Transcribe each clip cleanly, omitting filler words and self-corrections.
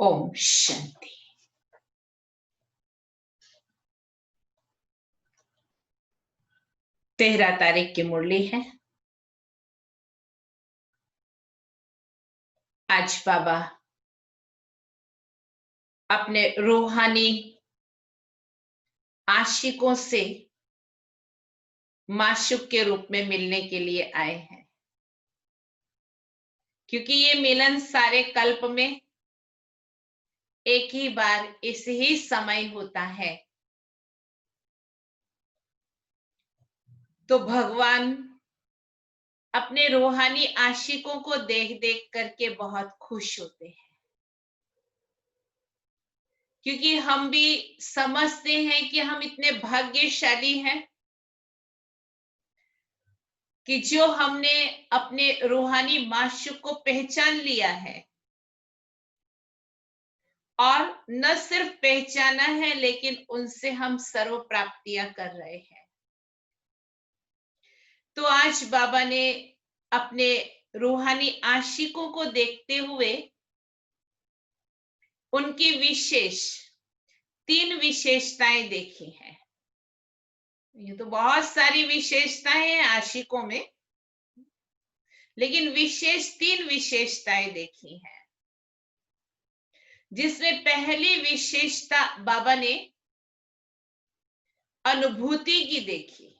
ओम शांति। 13 तारीख की मुरली है। आज बाबा अपने रूहानी आशिकों से माशूक के रूप में मिलने के लिए आए हैं, क्योंकि ये मिलन सारे कल्प में एक ही बार इस ही समय होता है। तो भगवान अपने रूहानी आशिकों को देख देख करके बहुत खुश होते हैं, क्योंकि हम भी समझते हैं कि हम इतने भाग्यशाली हैं कि जो हमने अपने रूहानी माशूक को पहचान लिया है, और न सिर्फ पहचाना है लेकिन उनसे हम सर्व प्राप्तियां कर रहे हैं। तो आज बाबा ने अपने रूहानी आशिकों को देखते हुए उनकी विशेष 3 विशेषताएं देखी हैं। ये तो बहुत सारी विशेषताएं हैं आशिकों में, लेकिन विशेष 3 विशेषताएं देखी हैं, जिसमें पहली विशेषता बाबा ने अनुभूति की देखी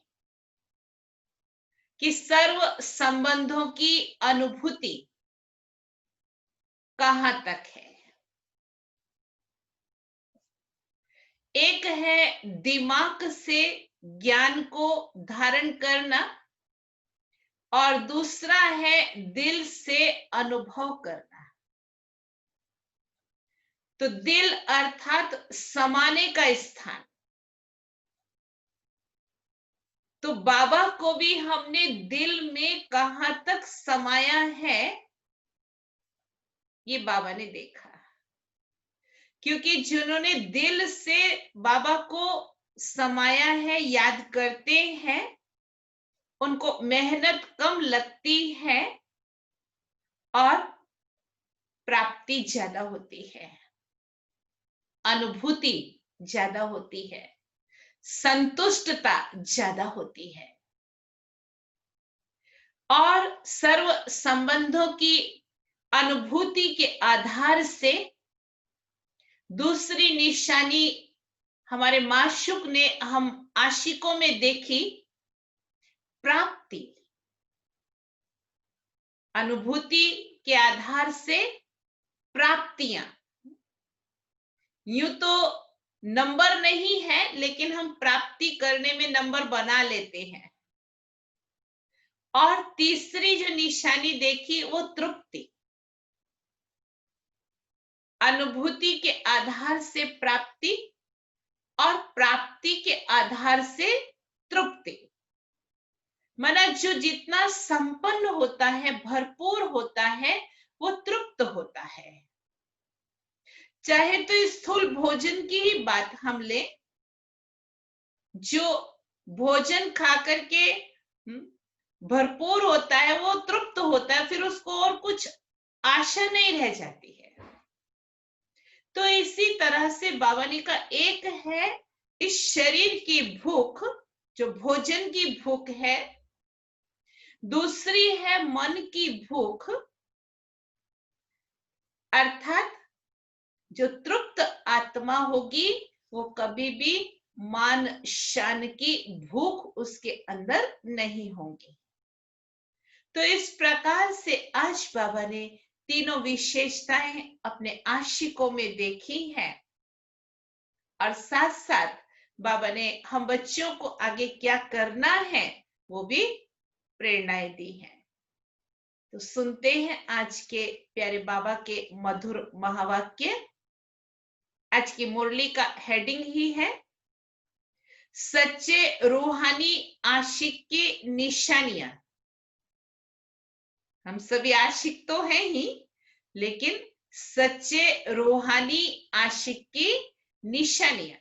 कि सर्व संबंधों की अनुभूति कहां तक है। एक है दिमाग से ज्ञान को धारण करना, और दूसरा है दिल से अनुभव करना। तो दिल अर्थात समाने का स्थान। तो बाबा को भी हमने दिल में कहां तक समाया है, ये बाबा ने देखा, क्योंकि जिन्होंने दिल से बाबा को समाया है, याद करते हैं, उनको मेहनत कम लगती है और प्राप्ति ज्यादा होती है, अनुभूति ज्यादा होती है, संतुष्टता ज्यादा होती है। और सर्व संबंधों की अनुभूति के आधार से दूसरी निशानी हमारे माशूक ने हम आशिकों में देखी, प्राप्ति। अनुभूति के आधार से प्राप्तियां। यूं तो नंबर नहीं है, लेकिन हम प्राप्ति करने में नंबर बना लेते हैं। और तीसरी जो निशानी देखी वो तृप्ति। अनुभूति के आधार से प्राप्ति और प्राप्ति के आधार से तृप्ति। माना जो जितना संपन्न होता है, भरपूर होता है, वो तृप्त होता है। चाहे तो स्थूल भोजन की ही बात हम ले, जो भोजन खा करके भरपूर होता है वो तृप्त होता है, फिर उसको और कुछ आशा नहीं रह जाती है। तो इसी तरह से बाबा ने कहा, एक है इस शरीर की भूख, जो भोजन की भूख है, दूसरी है मन की भूख, अर्थात जो तृप्त आत्मा होगी वो कभी भी मान शान की भूख उसके अंदर नहीं होगी। तो इस प्रकार से आज बाबा ने तीनों विशेषताएं अपने आशिकों में देखी हैं, और साथ साथ बाबा ने हम बच्चों को आगे क्या करना है वो भी प्रेरणाएं दी हैं। तो सुनते हैं आज के प्यारे बाबा के मधुर महावाक्य। आज की मुरली का हेडिंग ही है सच्चे रूहानी आशिक की निशानियां। हम सभी आशिक तो हैं ही, लेकिन सच्चे रूहानी आशिक की निशानियां।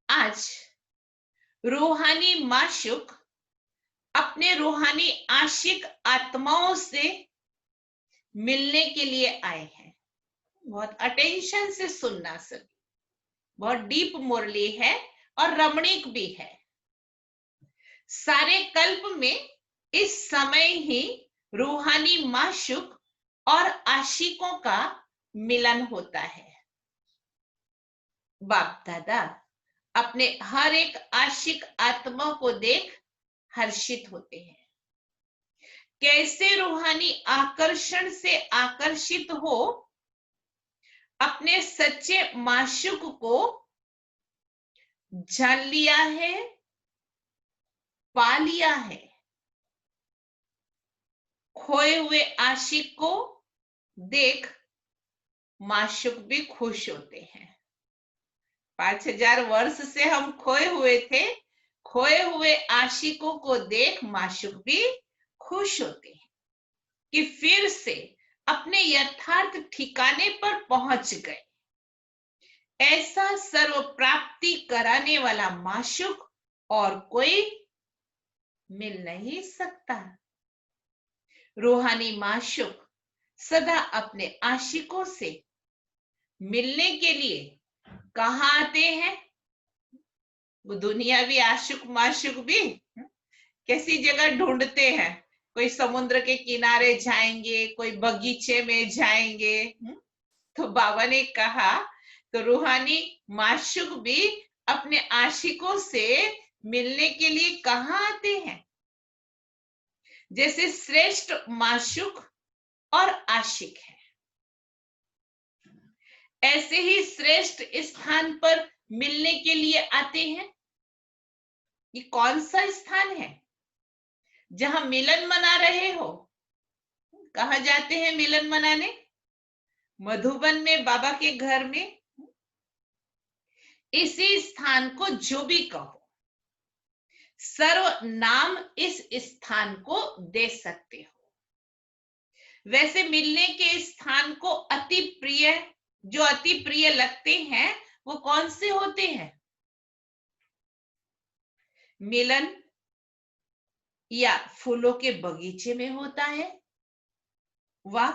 आज रूहानी माशूक अपने रूहानी आशिक आत्माओं से मिलने के लिए आए हैं। बहुत अटेंशन से सुनना सभी, बहुत डीप मुरली है और रमणीक भी है। सारे कल्प में इस समय ही रूहानी माशूक और आशिकों का मिलन होता है। बाप दादा अपने हर एक आशिक आत्मा को देख हर्षित होते हैं। कैसे रूहानी आकर्षण से आकर्षित हो अपने सच्चे माशूक को जान लिया है, पा लिया है। खोए हुए आशिक को देख माशूक भी खुश होते हैं। 5000 वर्ष से हम खोए हुए थे, खोए हुए आशिकों को देख माशूक भी खुश होते हैं कि फिर से अपने यथार्थ ठिकाने पर पहुंच गए। ऐसा सर्व प्राप्ति कराने वाला माशूक और कोई मिल नहीं सकता। रूहानी माशूक सदा अपने आशिकों से मिलने के लिए कहाँ आते हैं? वो दुनियावी आशिक माशूक भी कैसी जगह ढूंढते हैं। कोई समुद्र के किनारे जाएंगे, कोई बगीचे में जाएंगे। तो बाबा ने कहा तो रूहानी माशूक भी अपने आशिकों से मिलने के लिए कहाँ आते हैं? जैसे श्रेष्ठ माशूक और आशिक है, ऐसे ही श्रेष्ठ स्थान पर मिलने के लिए आते हैं। ये कौन सा स्थान है जहां मिलन मना रहे हो? कहा जाते हैं मिलन मनाने? मधुबन में बाबा के घर में। इसी स्थान को जो भी कहो, सर्व नाम इस स्थान को दे सकते हो। वैसे मिलने के स्थान को अति प्रिय, जो अति प्रिय लगते हैं वो कौन से होते हैं? मिलन या फूलों के बगीचे में होता है, व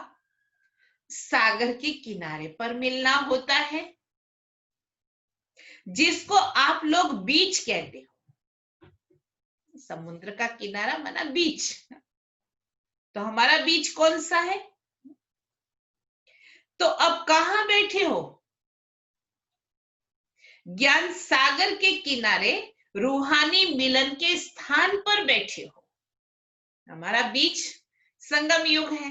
सागर के किनारे पर मिलना होता है, जिसको आप लोग बीच कहते हो। समुद्र का किनारा माना बीच। तो हमारा बीच कौन सा है? तो अब कहां बैठे हो? ज्ञान सागर के किनारे रूहानी मिलन के स्थान पर बैठे हो। हमारा बीच संगम युग है,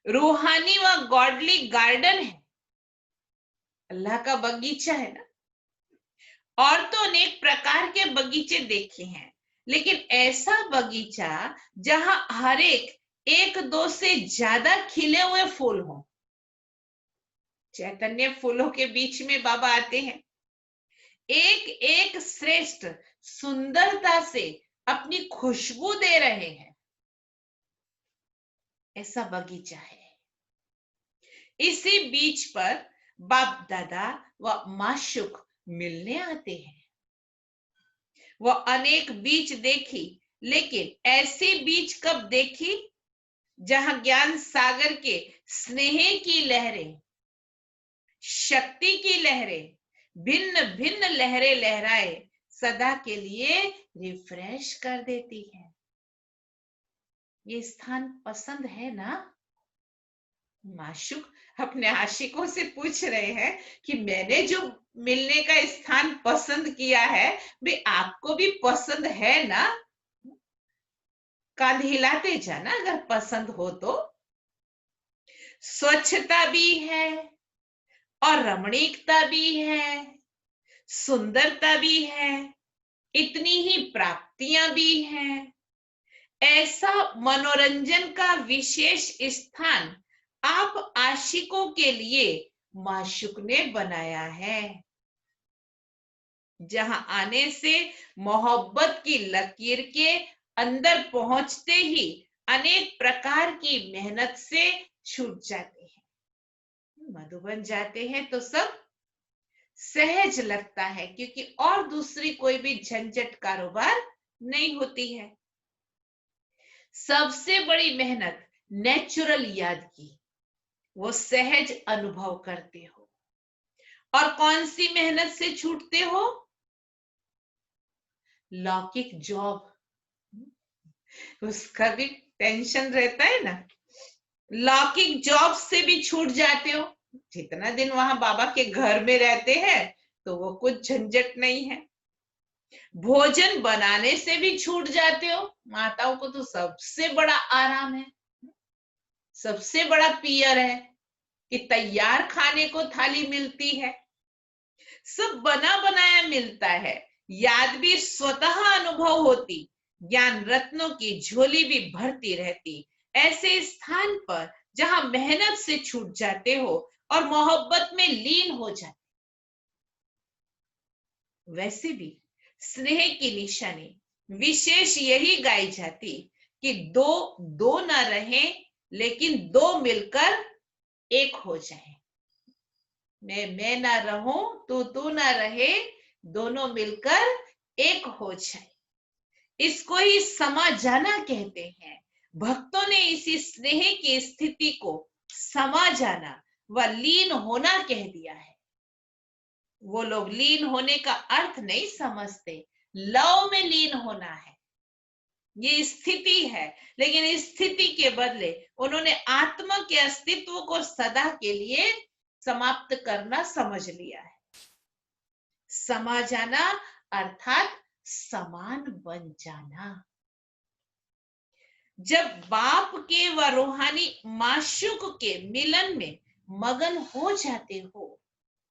रूहानी व गॉडली गार्डन है, अल्लाह का बगीचा है ना। और तो अनेक प्रकार के बगीचे देखे हैं, लेकिन ऐसा बगीचा जहां हर एक दो से ज्यादा खिले हुए फूल हो। चैतन्य फूलों के बीच में बाबा आते हैं, एक एक श्रेष्ठ सुंदरता से अपनी खुशबू दे रहे हैं। ऐसा बगीचा है। इसी बीच पर बाप दादा व माशूक मिलने आते हैं। वह अनेक बीच देखी, लेकिन ऐसी बीच कब देखी जहां ज्ञान सागर के स्नेह की लहरें, शक्ति की लहरें, भिन्न भिन्न लहरें लहराए सदा के लिए रिफ्रेश कर देती है। ये स्थान पसंद है ना? माशूक अपने आशिकों से पूछ रहे हैं कि मैंने जो मिलने का स्थान पसंद किया है, वे आपको भी पसंद है ना? कान हिलाते जाना अगर पसंद हो तो। स्वच्छता भी है और रमणीकता भी है, सुंदरता भी है, इतनी ही प्राप्तियां भी हैं। ऐसा मनोरंजन का विशेष स्थान आप आशिकों के लिए माशूक ने बनाया है, जहां आने से मोहब्बत की लकीर के अंदर पहुंचते ही अनेक प्रकार की मेहनत से छूट जाते हैं। मधुबन जाते हैं तो सब सहज लगता है, क्योंकि और दूसरी कोई भी झंझट कारोबार नहीं होती है। सबसे बड़ी मेहनत नेचुरल याद की, वो सहज अनुभव करते हो। और कौन सी मेहनत से छूटते हो? लौकिक जॉब, उसका भी टेंशन रहता है ना। लौकिक जॉब से भी छूट जाते हो। जितना दिन वहां बाबा के घर में रहते हैं तो वो कुछ झंझट नहीं है। भोजन बनाने से भी छूट जाते हो। माताओं को तो सबसे बड़ा आराम है, सबसे बड़ा पियर है कि तैयार खाने को थाली मिलती है, सब बना बनाया मिलता है, याद भी स्वतः अनुभव होती, ज्ञान रत्नों की झोली भी भरती रहती। ऐसे स्थान पर जहां मेहनत से छूट जाते हो और मोहब्बत में लीन हो जाते, वैसे भी स्नेह की निशानी विशेष यही गाई जाती कि दो दो ना रहे, लेकिन दो मिलकर एक हो जाए। मैं ना रहूं, तू ना रहे, दोनों मिलकर एक हो जाए। इसको ही समा जाना कहते हैं। भक्तों ने इसी स्नेह की स्थिति को समा जाना व लीन होना कह दिया है। वो लोग लीन होने का अर्थ नहीं समझते, लव में लीन होना है, ये स्थिति है। लेकिन इस स्थिति के बदले उन्होंने आत्मा के अस्तित्व को सदा के लिए समाप्त करना समझ लिया है। समा जाना अर्थात समान बन जाना। जब बाप के व रूहानी माशूक के मिलन में मगन हो जाते हो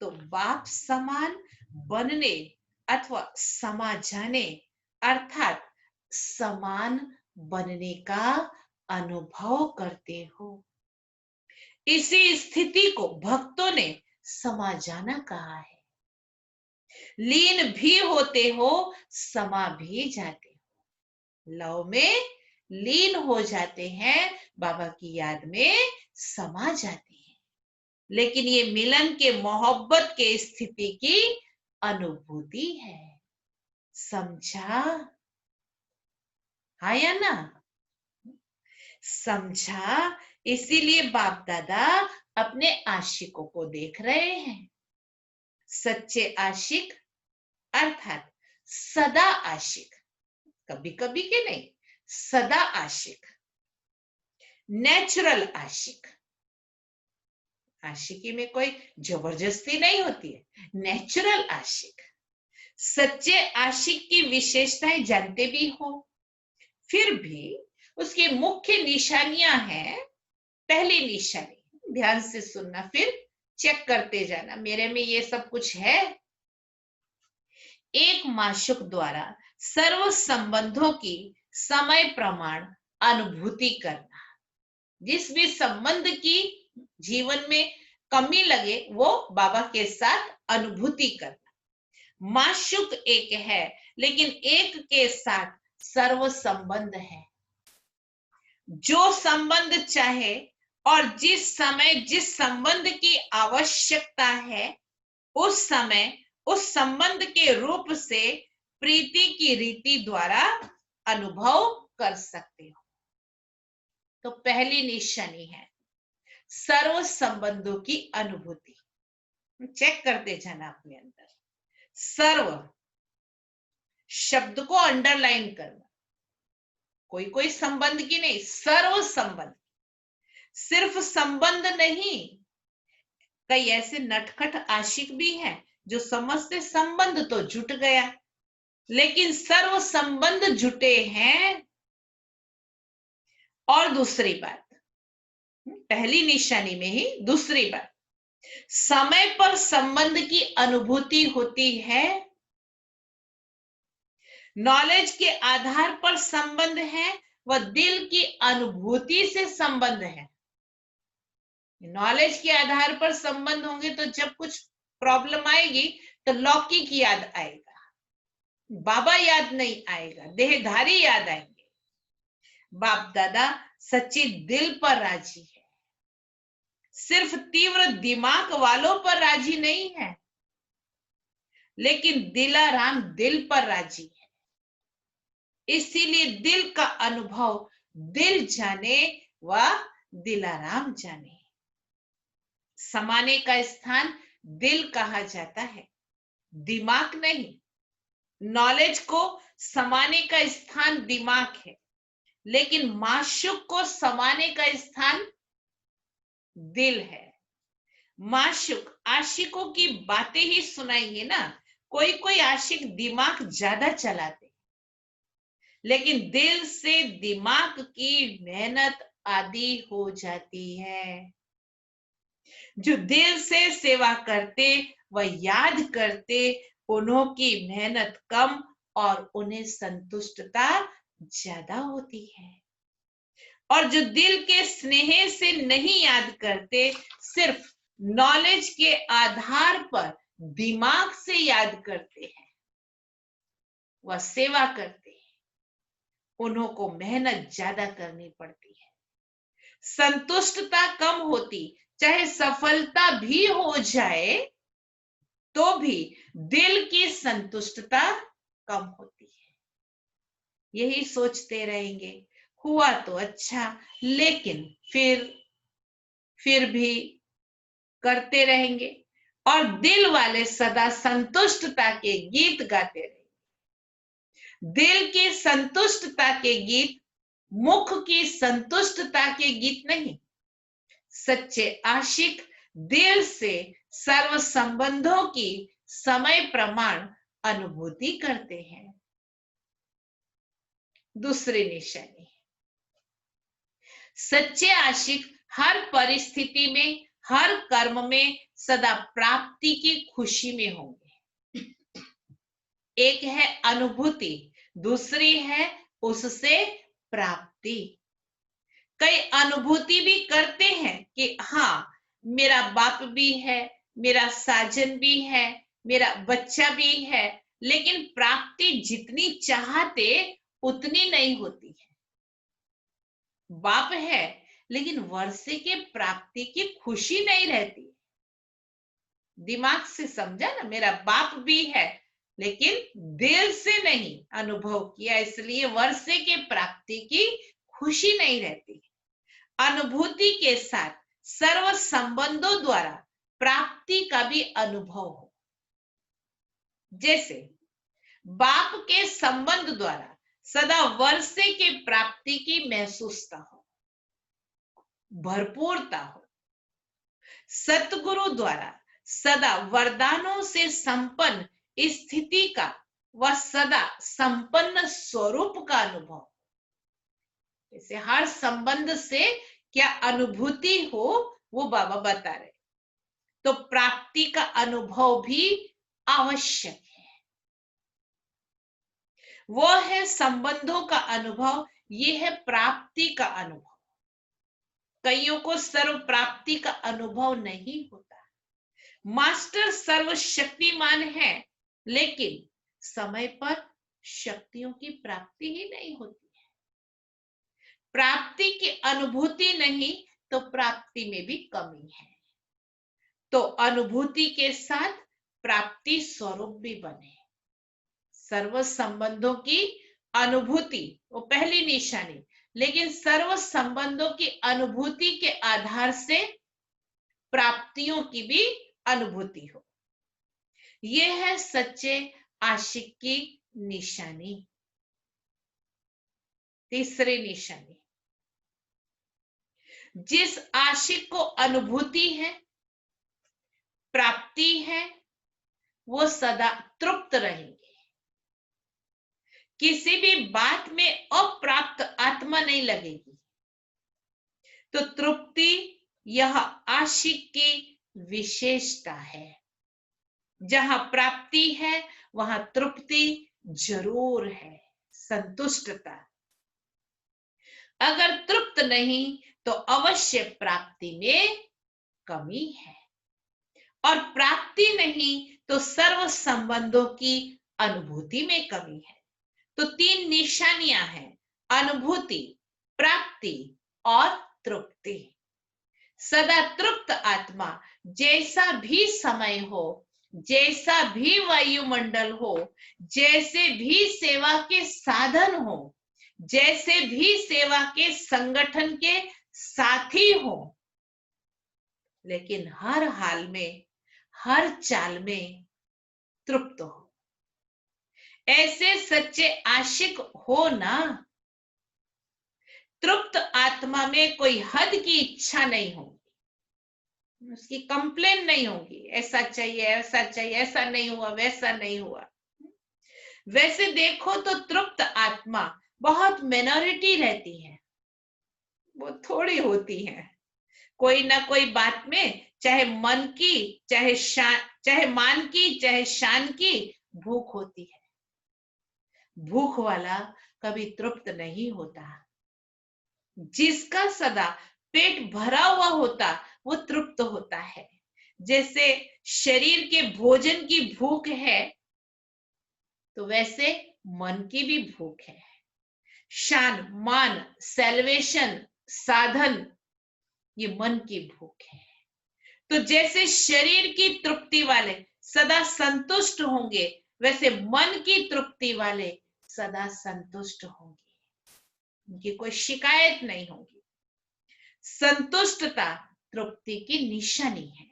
तो बाप समान बनने अथवा समा जाने अर्थात समान बनने का अनुभव करते हो। इसी स्थिति को भक्तों ने समा जाना कहा है। लीन भी होते हो, समा भी जाते हो। लव में लीन हो जाते हैं, बाबा की याद में समा जाते हैं। लेकिन ये मिलन के मोहब्बत के स्थिति की अनुभूति है। समझा? हाँ या ना? समझा? इसीलिए बाप दादा अपने आशिकों को देख रहे हैं। सच्चे आशिक अर्थात सदा आशिक, कभी कभी के नहीं, सदा आशिक, नेचुरल आशिक। आशिकी में कोई जबरदस्ती नहीं होती है, नेचुरल आशिक। सच्चे आशिक की विशेषताएं जानते भी हो, फिर भी उसकी मुख्य निशानियां हैं। पहली निशानी, ध्यान से सुनना, फिर चेक करते जाना मेरे में ये सब कुछ है। एक माशुक द्वारा सर्व संबंधों की समय प्रमाण अनुभूति करना। जिस भी संबंध की जीवन में कमी लगे वो बाबा के साथ अनुभूति करना। माशुक एक है लेकिन एक के साथ सर्व संबंध है। जो संबंध चाहे और जिस समय जिस संबंध की आवश्यकता है उस समय उस संबंध के रूप से प्रीति की रीति द्वारा अनुभव कर सकते हो। तो पहली निशानी है सर्व संबंधों की अनुभूति। चेक करते जाना अपने अंदर। सर्व शब्द को अंडरलाइन करना, कोई कोई संबंध की नहीं, सर्व संबंध। सिर्फ संबंध नहीं, कई ऐसे नटखट आशिक भी हैं जो समझते संबंध तो जुट गया, लेकिन सर्व संबंध जुटे हैं। और दूसरी बात, पहली निशानी में ही दूसरी बात, समय पर संबंध की अनुभूति होती है। नॉलेज के आधार पर संबंध है व दिल की अनुभूति से संबंध है। नॉलेज के आधार पर संबंध होंगे तो जब कुछ प्रॉब्लम आएगी तो लौकिक याद आएगा, बाबा याद नहीं आएगा, देहधारी याद आएंगे। बाप दादा सच्ची दिल पर राजी है, सिर्फ तीव्र दिमाग वालों पर राजी नहीं है, लेकिन दिलाराम दिल पर राजी है। इसीलिए दिल का अनुभव दिल जाने व दिलाराम जाने। समाने का स्थान दिल कहा जाता है, दिमाग नहीं। नॉलेज को समाने का स्थान दिमाग है, लेकिन माशूक को समाने का स्थान दिल है। माशूक आशिकों की बातें ही सुनाएंगे ना। कोई कोई आशिक दिमाग ज्यादा चलाते, लेकिन दिल से दिमाग की मेहनत आधी हो जाती है। जो दिल से सेवा करते व याद करते, उन्हों की मेहनत कम और उन्हें संतुष्टता ज्यादा होती है। और जो दिल के स्नेह से नहीं याद करते, सिर्फ नॉलेज के आधार पर दिमाग से याद करते हैं, वह सेवा करते हैं, उन्हों को मेहनत ज्यादा करनी पड़ती है, संतुष्टता कम होती। चाहे सफलता भी हो जाए तो भी दिल की संतुष्टता कम होती है। यही सोचते रहेंगे, हुआ तो अच्छा, लेकिन फिर भी करते रहेंगे। और दिल वाले सदा संतुष्टता के गीत गाते रहेंगे। दिल की संतुष्टता के गीत, मुख की संतुष्टता के गीत नहीं। सच्चे आशिक दिल से सर्व संबंधों की समय प्रमाण अनुभूति करते हैं। दूसरी निशानी, सच्चे आशिक हर परिस्थिति में, हर कर्म में सदा प्राप्ति की खुशी में होंगे। एक है अनुभूति, दूसरी है उससे प्राप्ति। कई अनुभूति भी करते हैं कि हाँ, मेरा बाप भी है, मेरा साजन भी है, मेरा बच्चा भी है, लेकिन प्राप्ति जितनी चाहते उतनी नहीं होती है। बाप है, लेकिन वर्षे के प्राप्ति की खुशी नहीं रहती। दिमाग से समझा ना, मेरा बाप भी है, लेकिन दिल से नहीं अनुभव किया, इसलिए वर्षे के प्राप्ति की खुशी नहीं रहती। अनुभूति के साथ सर्व संबंधों द्वारा प्राप्ति का भी अनुभव हो। जैसे बाप के संबंध द्वारा सदा वर्षे के प्राप्ति की महसूसता हो, भरपूरता हो। सतगुरु द्वारा सदा वरदानों से संपन्न स्थिति का व सदा संपन्न स्वरूप का अनुभव। जैसे हर संबंध से क्या अनुभूति हो, वो बाबा बता रहे। तो प्राप्ति का अनुभव भी आवश्यक है। वो है संबंधों का अनुभव, ये है प्राप्ति का अनुभव। कईयों को सर्व प्राप्ति का अनुभव नहीं होता। मास्टर सर्वशक्तिमान है, लेकिन समय पर शक्तियों की प्राप्ति ही नहीं होती है। प्राप्ति की अनुभूति नहीं तो प्राप्ति में भी कमी है। तो अनुभूति के साथ प्राप्ति स्वरूप भी बने। सर्व संबंधों की अनुभूति वो पहली निशानी, लेकिन सर्व संबंधों की अनुभूति के आधार से प्राप्तियों की भी अनुभूति हो। यह है सच्चे आशिक की निशानी। तीसरी निशानी, जिस आशिक को अनुभूति है, प्राप्ति है, वो सदा तृप्त रहेंगे। किसी भी बात में अप्राप्त आत्मा नहीं लगेगी। तो तृप्ति यह आशिक की विशेषता है। जहां प्राप्ति है वहां तृप्ति जरूर है, संतुष्टता। अगर तृप्त नहीं तो अवश्य प्राप्ति में कमी है, और प्राप्ति नहीं तो सर्व संबंधों की अनुभूति में कमी है। तो तीन निशानियां हैं, अनुभूति, प्राप्ति और तृप्ति। सदा तृप्त आत्मा जैसा भी समय हो, जैसा भी वायुमंडल हो, जैसे भी सेवा के साधन हो, जैसे भी सेवा के संगठन के साथी हो, लेकिन हर हाल में, हर चाल में तृप्त हो। ऐसे सच्चे आशिक हो ना। तृप्त आत्मा में कोई हद की इच्छा नहीं होगी, उसकी कंप्लेन नहीं होगी, ऐसा चाहिए, ऐसा चाहिए, ऐसा नहीं हुआ, वैसा नहीं हुआ। वैसे देखो तो तृप्त आत्मा बहुत मिनोरिटी रहती है, वो थोड़ी होती है। कोई ना कोई बात में, चाहे मन की, चाहे मान की, चाहे शान की भूख होती है। भूख वाला कभी तृप्त नहीं होता। जिसका सदा पेट भरा हुआ होता वो तृप्त होता है। जैसे शरीर के भोजन की भूख है, तो वैसे मन की भी भूख है। शान, मान, सेल्वेशन, साधन, ये मन की भूख है। तो जैसे शरीर की तृप्ति वाले सदा संतुष्ट होंगे, वैसे मन की तृप्ति वाले सदा संतुष्ट होंगे, उनकी कोई शिकायत नहीं होगी। संतुष्टता तृप्ति की निशानी है।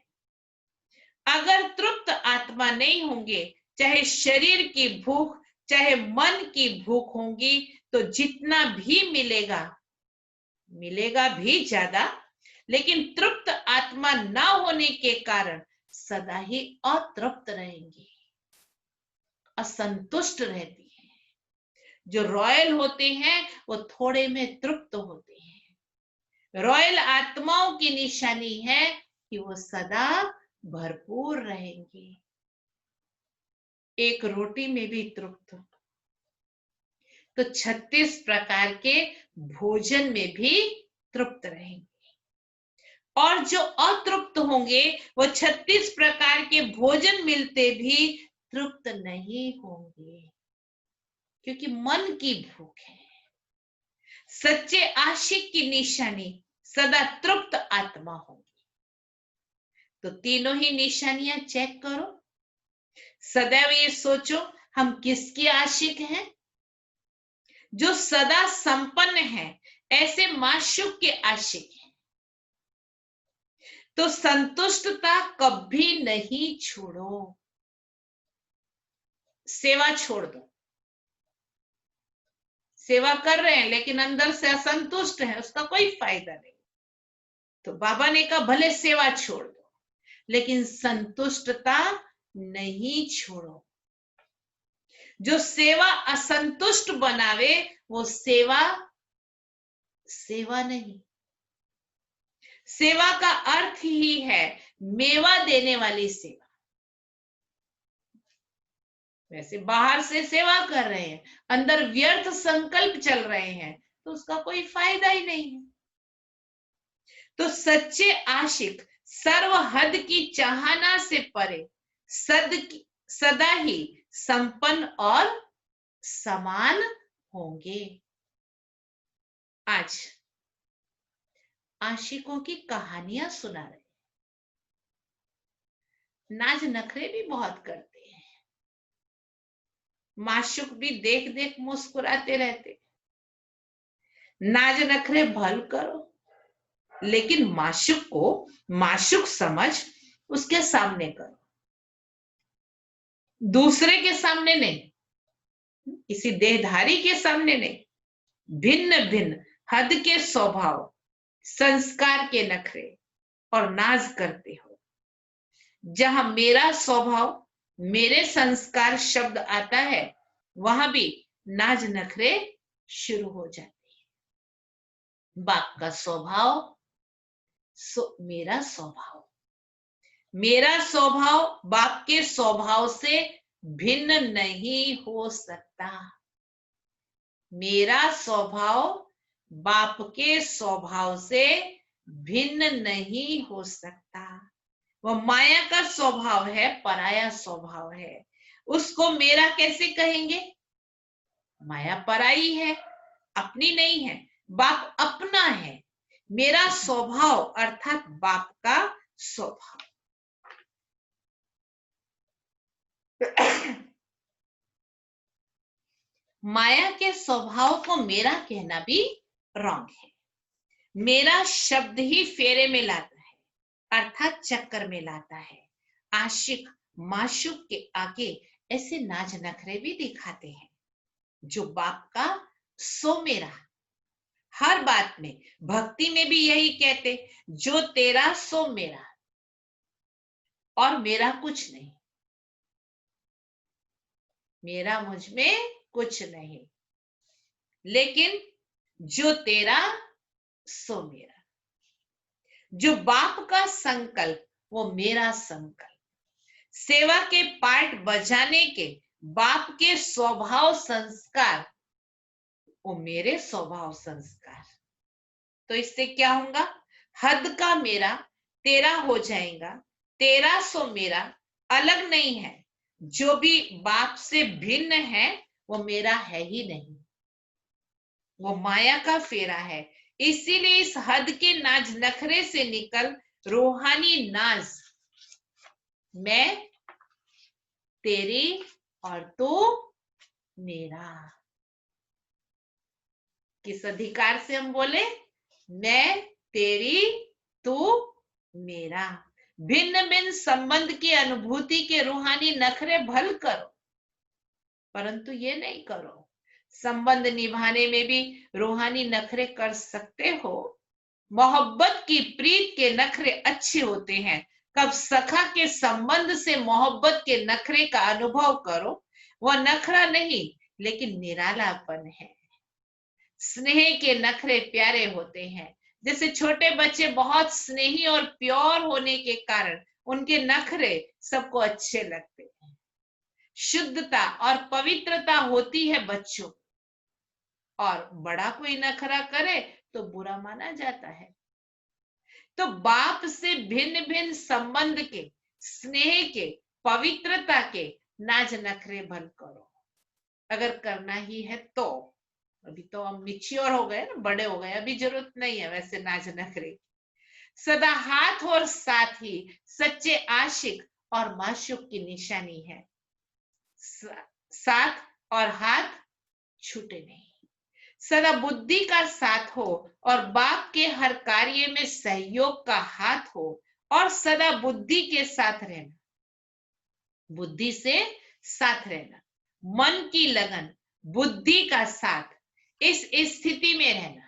अगर तृप्त आत्मा नहीं होंगे, चाहे शरीर की भूख, चाहे मन की भूख होंगी, तो जितना भी मिलेगा, मिलेगा भी ज्यादा, लेकिन तृप्त आत्मा ना होने के कारण सदा ही अतृप्त रहेंगे, असंतुष्ट रहती है। जो रॉयल होते हैं वो थोड़े में तृप्त होते हैं। रॉयल आत्माओं की निशानी है कि वो सदा भरपूर रहेंगे। एक रोटी में भी तृप्त, तो 36 प्रकार के भोजन में भी तृप्त रहेंगे। और जो अतृप्त होंगे वो 36 प्रकार के भोजन मिलते भी तृप्त नहीं होंगे, क्योंकि मन की भूख है। सच्चे आशिक की निशानी सदा तृप्त आत्मा होगी। तो तीनों ही निशानियां चेक करो। सदैव ये सोचो, हम किसके आशिक हैं? जो सदा संपन्न है, ऐसे माशूक के आशिक हैं। तो संतुष्टता कभी नहीं छोड़ो। सेवा छोड़ दो। सेवा कर रहे हैं लेकिन अंदर से असंतुष्ट है, उसका कोई फायदा नहीं। तो बाबा ने कहा भले सेवा छोड़ दो, लेकिन संतुष्टता नहीं छोड़ो। जो सेवा असंतुष्ट बनावे वो सेवा सेवा नहीं। सेवा का अर्थ ही है मेवा देने वाली सेवा। वैसे बाहर से सेवा कर रहे हैं, अंदर व्यर्थ संकल्प चल रहे हैं, तो उसका कोई फायदा ही नहीं है। तो सच्चे आशिक सर्व हद की चाहना से परे सदा ही संपन्न और समान होंगे। आज आशिकों की कहानियां सुना रहे, नाज नखरे भी बहुत करते हैं। माशूक भी देख देख मुस्कुराते रहते। नाज नखरे भल करो, लेकिन माशूक को माशूक समझ उसके सामने करो, दूसरे के सामने नहीं, किसी देहधारी के सामने नहीं। भिन्न भिन्न हद के स्वभाव, संस्कार के नखरे और नाज करते हो। जहां मेरा स्वभाव, मेरे संस्कार शब्द आता है, वहां भी नाज नखरे शुरू हो जाते हैं। बाप का स्वभाव, मेरा स्वभाव, मेरा स्वभाव बाप के स्वभाव से भिन्न नहीं हो सकता। मेरा स्वभाव बाप के स्वभाव से भिन्न नहीं हो सकता। वह माया का स्वभाव है, पराया स्वभाव है, उसको मेरा कैसे कहेंगे? माया पराई है, अपनी नहीं है। बाप अपना है। मेरा स्वभाव अर्थात बाप का स्वभाव। माया के स्वभाव को मेरा कहना भी रॉन्ग है। मेरा शब्द ही फेरे में लाता है। अर्थात चक्कर में लाता है। आशिक माशूक के आगे ऐसे नाज नखरे भी दिखाते हैं। जो बाप का सो मेरा, हर बात में, भक्ति में भी यही कहते, जो तेरा सो मेरा, और मेरा कुछ नहीं, मेरा मुझ में कुछ नहीं, लेकिन जो तेरा सो मेरा। जो बाप का संकल्प वो मेरा संकल्प। सेवा के पार्ट बजाने के बाप के स्वभाव संस्कार वो मेरे स्वभाव संस्कार। तो इससे क्या होगा? हद का मेरा तेरा हो जाएगा, तेरा सो मेरा अलग नहीं है। जो भी बाप से भिन्न है वो मेरा है ही नहीं, वो माया का फेरा है। इसीलिए इस हद के नाज नखरे से निकल रूहानी नाज, मैं तेरी और तू मेरा। किस अधिकार से हम बोले? मैं तेरी तू मेरा। भिन्न भिन्न संबंध की अनुभूति के रूहानी नखरे भल करो, परंतु ये नहीं करो। संबंध निभाने में भी रूहानी नखरे कर सकते हो। मोहब्बत की प्रीत के नखरे अच्छे होते हैं। कब सखा के संबंध से मोहब्बत के नखरे का अनुभव करो, वह नखरा नहीं लेकिन निरालापन है। स्नेह के नखरे प्यारे होते हैं। जैसे छोटे बच्चे बहुत स्नेही और प्योर होने के कारण उनके नखरे सबको अच्छे लगते हैं। शुद्धता और पवित्रता होती है बच्चों, और बड़ा कोई नखरा करे तो बुरा माना जाता है। तो बाप से भिन्न भिन्न संबंध के, स्नेह के, पवित्रता के नाज नखरे भल करो, अगर करना ही है तो। अभी तो हम मिच्योर हो गए ना, बड़े हो गए, अभी जरूरत नहीं है वैसे नाज नखरे। सदा हाथ और साथ ही सच्चे आशिक और माशूक की निशानी है। साथ और हाथ छूटे नहीं। सदा बुद्धि का साथ हो और बाप के हर कार्य में सहयोग का हाथ हो, और सदा बुद्धि के साथ रहना, बुद्धि से साथ रहना, मन की लगन, बुद्धि का साथ, इस स्थिति में रहना,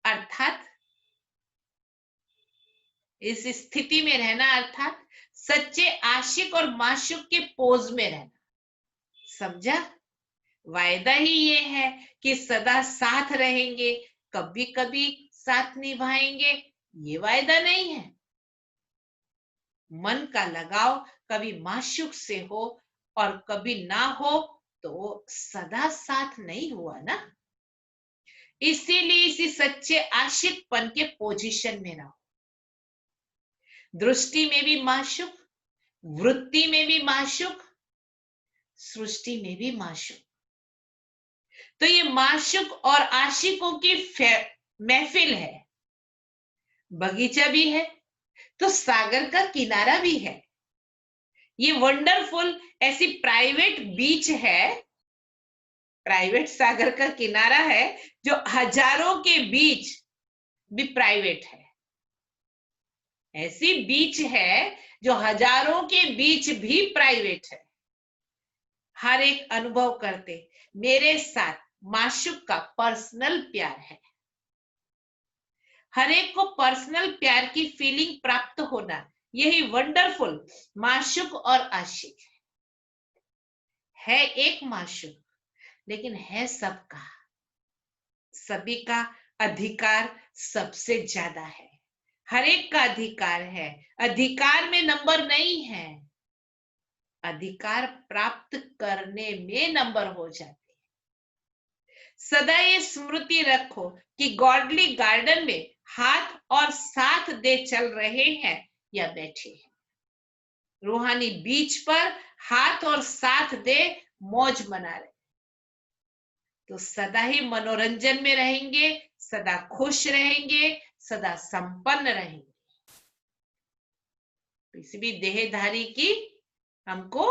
अर्थात इस स्थिति में रहना अर्थात सच्चे आशिक और माशूक के पोज में रहना। समझा? वायदा ही ये है कि सदा साथ रहेंगे, कभी कभी साथ निभाएंगे, ये वायदा नहीं है। मन का लगाव कभी माशूक से हो और कभी ना हो तो सदा साथ नहीं हुआ ना। इसीलिए इसी सच्चे आशिकपन के पोजीशन में रहो। दृष्टि में भी माशूक, वृत्ति में भी माशूक, सृष्टि में भी माशूक। तो ये माशूक और आशिकों की महफिल है। बगीचा भी है तो सागर का किनारा भी है। ये वंडरफुल ऐसी प्राइवेट बीच है, प्राइवेट सागर का किनारा है जो हजारों के बीच भी प्राइवेट है। ऐसी बीच है जो हजारों के बीच भी प्राइवेट है। हर एक अनुभव करते मेरे साथ माशूक का पर्सनल प्यार है। हर एक को पर्सनल प्यार की फीलिंग प्राप्त होना, यही वंडरफुल माशूक और आशिक है। एक माशूक लेकिन है सबका, सभी का अधिकार सबसे ज्यादा है। हर एक का अधिकार है, अधिकार में नंबर नहीं है, अधिकार प्राप्त करने में नंबर हो जाते हैं। सदा ये स्मृति रखो कि गॉडली गार्डन में हाथ और साथ दे चल रहे हैं या बैठे हैं। रूहानी बीच पर हाथ और साथ दे मौज मना रहे, तो सदा ही मनोरंजन में रहेंगे, सदा खुश रहेंगे, सदा संपन्न रहेंगे। किसी भी देहधारी की हमको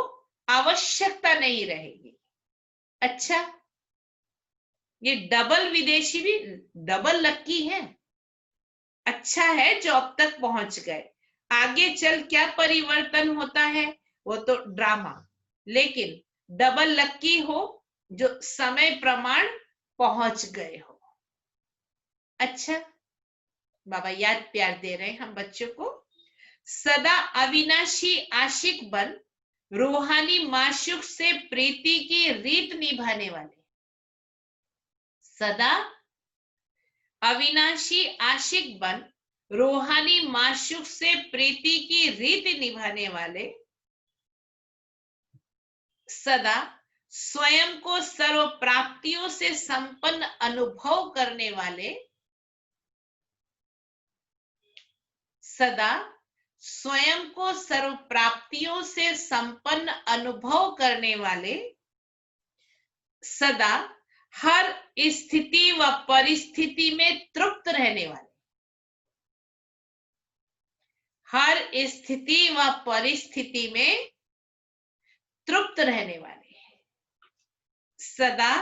आवश्यकता नहीं रहेगी। अच्छा, ये डबल विदेशी भी डबल लक्की है। अच्छा है जो अब तक पहुंच गए, आगे चल क्या परिवर्तन होता है वो तो ड्रामा, लेकिन डबल लकी हो जो समय प्रमाण पहुंच गए हो। अच्छा, बाबा याद प्यार दे रहे हैं हम बच्चों को। सदा अविनाशी आशिक बन, रूहानी माशूक से प्रीति की रीत निभाने वाले। सदा अविनाशी आशिक बन, रूहानी माशूक से प्रीति की रीत निभाने वाले। सदा स्वयं को सर्व प्राप्तियों से संपन्न अनुभव करने वाले। सदा स्वयं को सर्व प्राप्तियों से संपन्न अनुभव करने वाले। सदा हर स्थिति व परिस्थिति में तृप्त रहने वाले। हर स्थिति व परिस्थिति में तृप्त रहने वाले। सदा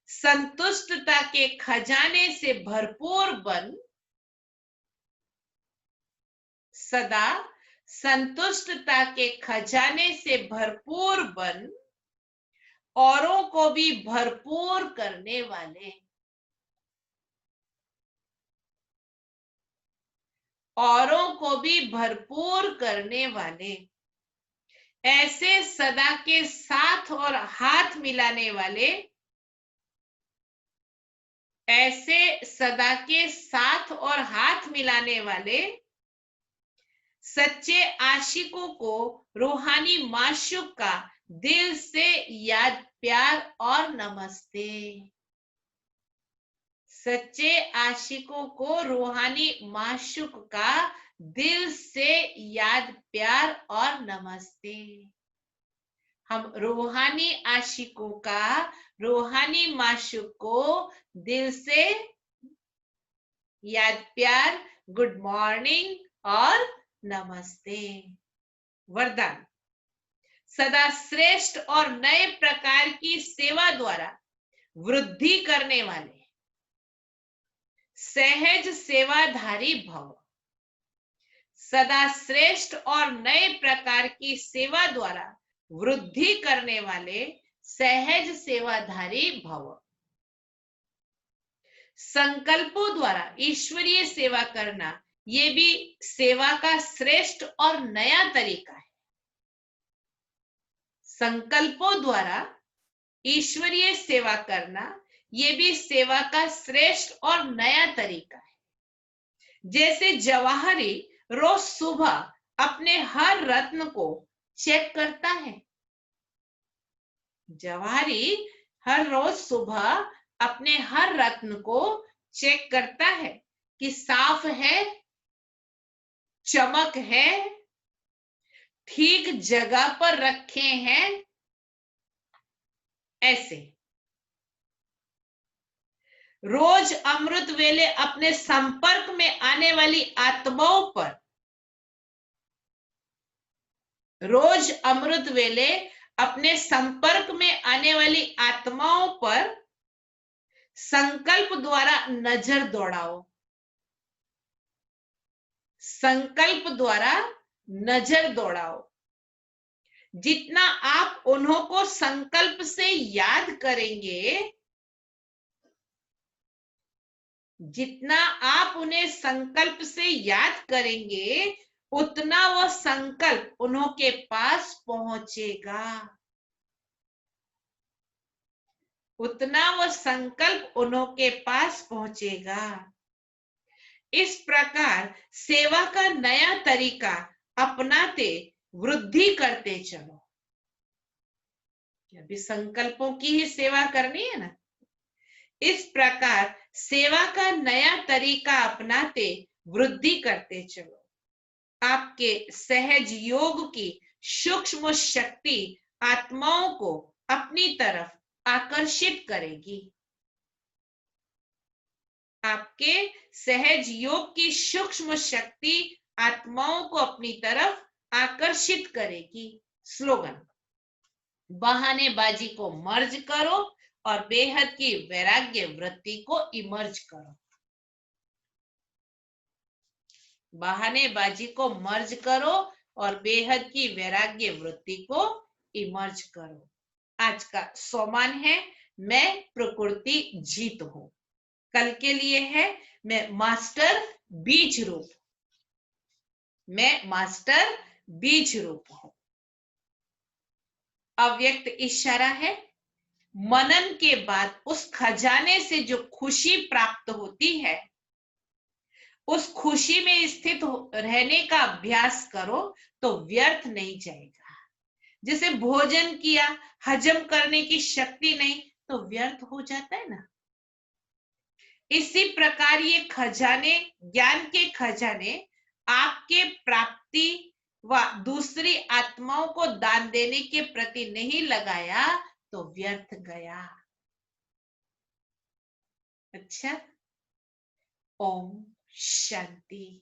संतुष्टता के खजाने से भरपूर बन। सदा संतुष्टता के खजाने से भरपूर बन, औरों को भी भरपूर करने वाले। औरों को भी भरपूर करने वाले। ऐसे सदा के साथ और हाथ मिलाने वाले। ऐसे सदा के साथ और हाथ मिलाने वाले सच्चे आशिकों को रूहानी माशूक का दिल से याद प्यार और नमस्ते। सच्चे आशिकों को रूहानी माशूक का दिल से याद प्यार और नमस्ते। हम रूहानी आशिकों का रूहानी माशूक को दिल से याद प्यार, गुड मॉर्निंग और नमस्ते। वरदान। सदा श्रेष्ठ और नए प्रकार की सेवा द्वारा वृद्धि करने वाले सहज सेवाधारी भव। सदा श्रेष्ठ और नए प्रकार की सेवा द्वारा वृद्धि करने वाले सहज सेवाधारी भव। संकल्पों द्वारा ईश्वरीय सेवा करना ये भी सेवा का श्रेष्ठ और नया तरीका है। संकल्पों द्वारा ईश्वरीय सेवा करना ये भी सेवा का श्रेष्ठ और नया तरीका है। जैसे जवाहरी रोज सुबह अपने हर रत्न को चेक करता है। जवाहरी हर रोज सुबह अपने हर रत्न को चेक करता है कि साफ है, चमक है, ठीक जगह पर रखे हैं। ऐसे रोज अमृत वेले अपने संपर्क में आने वाली आत्माओं पर, रोज अमृत वेले अपने संपर्क में आने वाली आत्माओं पर संकल्प द्वारा नजर दौड़ाओ। संकल्प द्वारा नजर दौड़ाओ। जितना आप उन्हों को संकल्प से याद करेंगे, जितना आप उन्हें संकल्प से याद करेंगे, उतना वह संकल्प उन्हों के पास पहुंचेगा। उतना वह संकल्प उन्हों के पास पहुंचेगा। इस प्रकार सेवा का नया तरीका अपनाते वृद्धि करते चलो। अभी संकल्पों की ही सेवा करनी है ना। इस प्रकार सेवा का नया तरीका अपनाते वृद्धि करते चलो। आपके सहज योग की सूक्ष्म शक्ति आत्माओं को अपनी तरफ आकर्षित करेगी। आपके सहज योग की सूक्ष्म शक्ति आत्माओं को अपनी तरफ आकर्षित करेगी। स्लोगन। बहानेबाजी को मर्ज करो और बेहद की वैराग्य वृत्ति को इमर्ज करो। बहानेबाजी को मर्ज करो और बेहद की वैराग्य वृत्ति को इमर्ज करो। आज का सोमान है मैं प्रकृति जीत हूं। कल के लिए है मैं मास्टर बीज रूप। मैं मास्टर बीज रूप हूं। अव्यक्त इशारा है। मनन के बाद उस खजाने से जो खुशी प्राप्त होती है, उस खुशी में स्थित रहने का अभ्यास करो तो व्यर्थ नहीं जाएगा। जैसे भोजन किया, हजम करने की शक्ति नहीं तो व्यर्थ हो जाता है ना। इसी प्रकार ये खजाने, ज्ञान के खजाने आपके प्राप्ति व दूसरी आत्माओं को दान देने के प्रति नहीं लगाया तो व्यर्थ गया। अच्छा, ओम शांति।